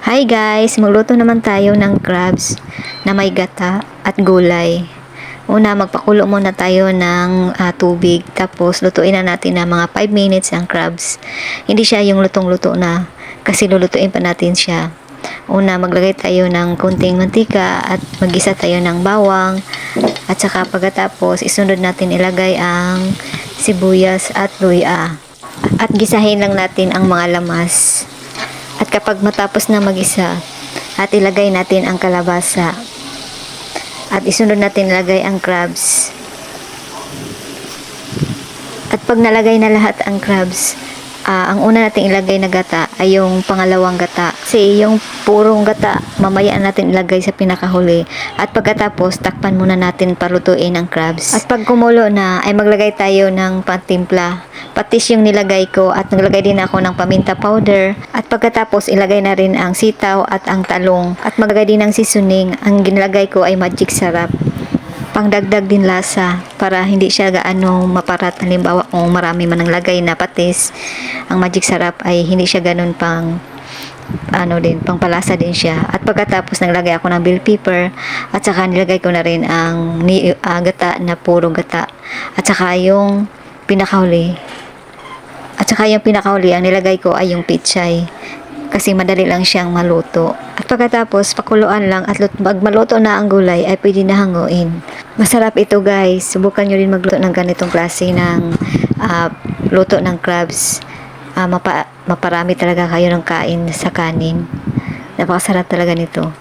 Hi guys! Magluto naman tayo ng crabs na may gata at gulay. Una, magpakulo muna tayo ng tubig. Tapos, lutuin na natin na mga 5 minutes ang crabs. Hindi siya yung lutong-luto na kasi lulutuin pa natin siya. Una, maglagay tayo ng kunting mantika at magisa tayo ng bawang. At saka pagkatapos, isunod natin ilagay ang sibuyas at luya. At gisahin lang natin ang mga lamas. At kapag matapos na mag-isa, at ilagay natin ang kalabasa. At isunod natin ilagay ang crabs. At pag nalagay na lahat ang crabs, ang una natin ilagay na gata ay yung pangalawang gata. Kasi yung purong gata, mamaya natin ilagay sa pinakahuli. At pagkatapos, takpan muna natin palutuin ang crabs. At pag kumulo na, ay maglagay tayo ng pantimpla. Patis yung nilagay ko at naglagay din ako ng paminta powder. At pagkatapos, ilagay na rin ang sitaw at ang talong. At maglagay din ng seasoning. Ang ginilagay ko ay magic sarap. Pangdagdag din lasa para hindi siya gaano maparat. Halimbawa kung marami man ang lagay na patis, ang magic sarap ay hindi siya ganun pangpalasa din siya. At pagkatapos naglagay ako ng bell pepper at saka nilagay ko na rin ang gata na puro gata at saka yung pinakahuli. At saka yung pinakahuli ang nilagay ko ay yung pichay kasi madali lang siyang maluto. At pagkatapos, pakuluan lang at pag maluto na ang gulay ay pwede na hanguin. Masarap ito guys. Subukan nyo rin magluto ng ganitong klase ng luto ng crabs. Maparami talaga kayo ng kain sa kanin. Napakasarap talaga nito.